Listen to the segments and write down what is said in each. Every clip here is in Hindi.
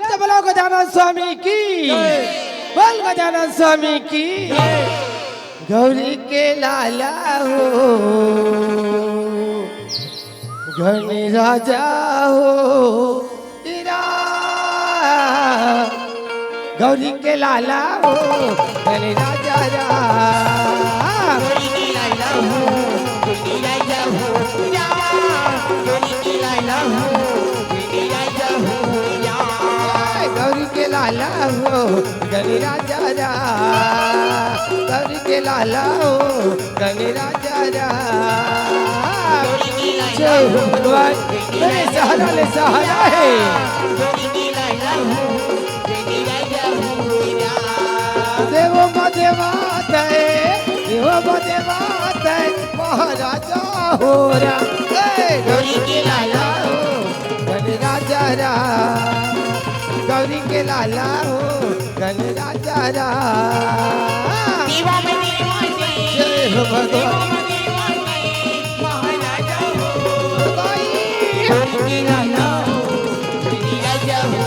प्रेम बोलो गजानन स्वामी की बोल गजानन स्वामी की गौरी के लाला हो गणी राजा हो तेरा गौरी के लाला हो गणी राजा गौरी के लाला हो गणी राजा हो गौरी के लाला हो गणी राजा हो गौरी के लाला हो गणी राजा गौरी के लाला हो गणी राजा जय हो भगवान मेरे सहारा ले सहारा है गौरी के लाला हो गणी राजा हो देवो मदेवाते देवो मदेवाते महाराजा हो रा गौरी के लाला हो गणी राजा गौरी के लाला हो गणी राजा देवा में देवा ने जय हो भगवान महाराजा हो गौरी के लाला हो गणी राजा हो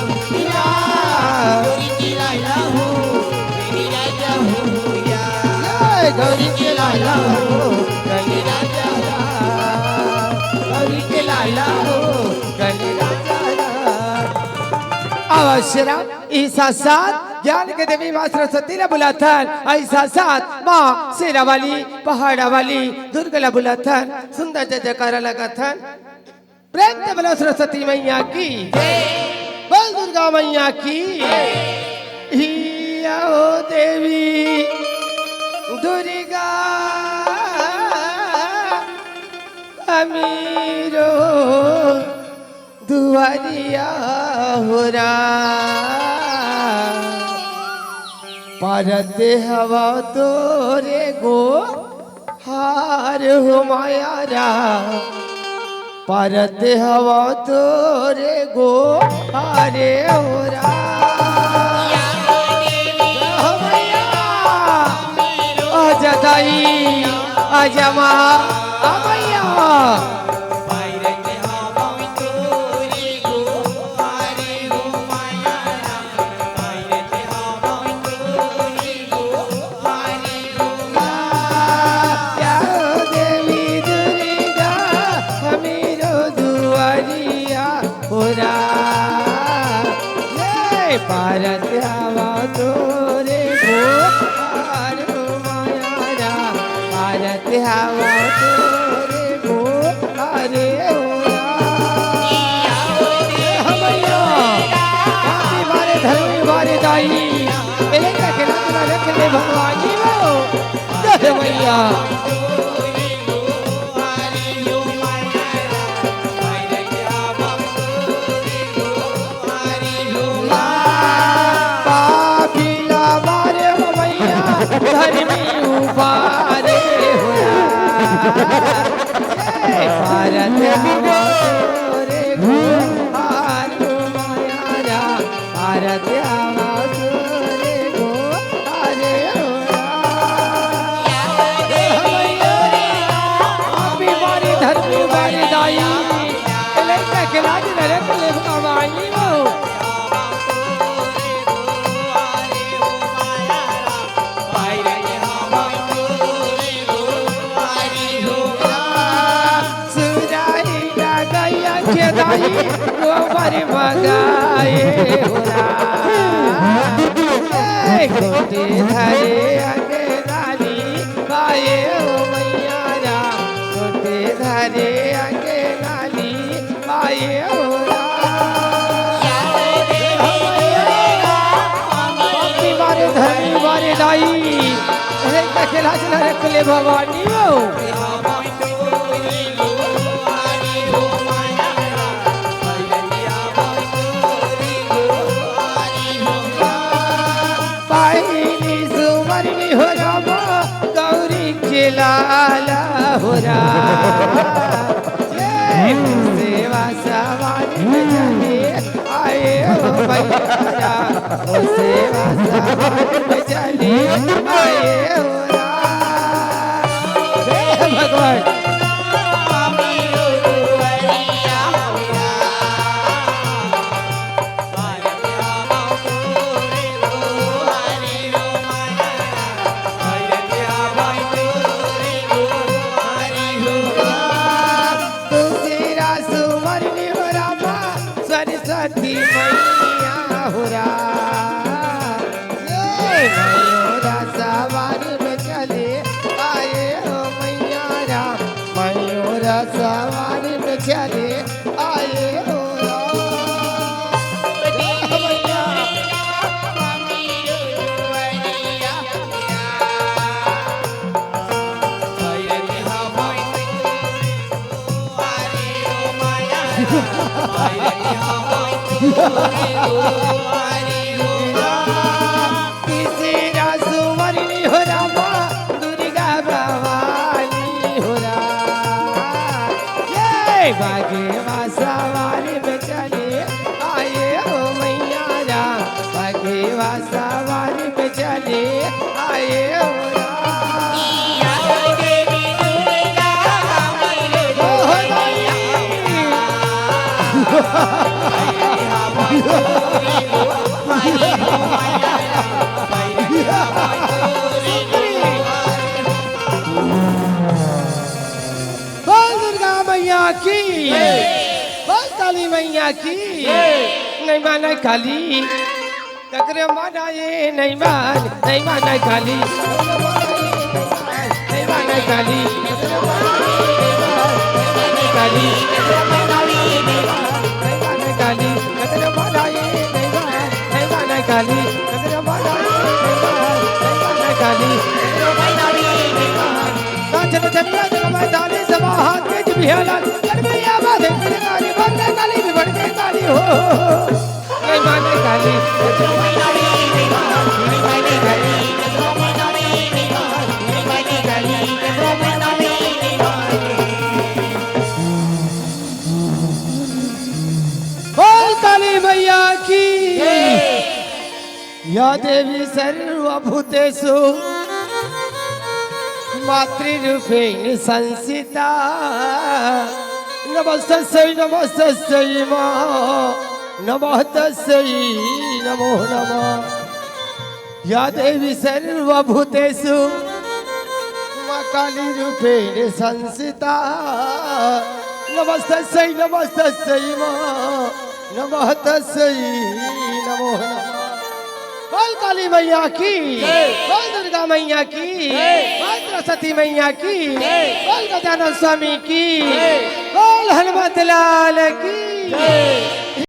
गौरी के लाला हो गणी राजा हो गौरी के लाला हो गणी राजा गौरी के लाला हो गणी राजा अवश्य ईसा साथ ज्ञान के देवी माँ सरस्वती ने बुलाता ऐसा साथ माँ शेरा वाली पहाड़ा वाली दुर्गा बुलाता सुंदर जय जयकारा लगाता प्रेम से बोलो सरस्वती मैया की बोल दुर्गा मैया की हिया हो देवी दुर्गा अमीरो दुआरिया हो रा परते हवा तोरे गो हार हो माया रा परते हवा तोरे गो हारे हो रा अजदाई अजमा अमैया भारत हवा तोरे गो हार माया भारत हवा तोरे गो हारे मारे धर्मी मारे दाई मेरे का खिला रख ले भगवानी वो जय मैया धर्मी उबारे होया भारत हवा तोरे गो हार माया भारत हवा तोरे गो हारे होया मारी धर्मी मारी दाई लेके खिलाज रख ले भगवानी वो गोबर मगाए गोटे धरे आगे नाली पाए हो मैया गोटे धरे आगे नाली पाए हो मारे धनी मारे दाई खेला चला रख ले भवानी हो हो रामा गौरी के लाला हो रा सेवा सवारी में चले आए हो भैया सेवा सवारी में चले आए हो भगवान सवारी में चले आए हो किसी रासुवरी हो रामा दुर्गा भवानी हो ये बागे सवारी में चले आए हो मैया रा बागे सवारी में चले आए हो बोल दुर्गा मैया की बोल काली मैया की नहीं माना काली ककरे माना ये नहीं माना काली नहीं माना काली काली काली ककरे माना ये नहीं माना काली ककरे माना काली चल चलिया जग मैदानी सभा हाथ के बिहारा मैया बाधे काली बंदे काली भी बढ़ गई काली हो नहीं माने काली बोल काली मैया की या देवी सर्वभूतेषु मातृरूपेण संसिता नमस्तस्यै नमस्तस्यै नमः तस्यै नमो नमः या देवी सर्वभूतेषु मा काली रूपेण संसिता नमस्तस्यै नमस्तस्यै नमः तस्यै नमो नमः बोल काली मैया की बोल दुर्गा मैया की बोल सरस्वती मैया की बोल गजानन स्वामी की बोल हनुमत लाल की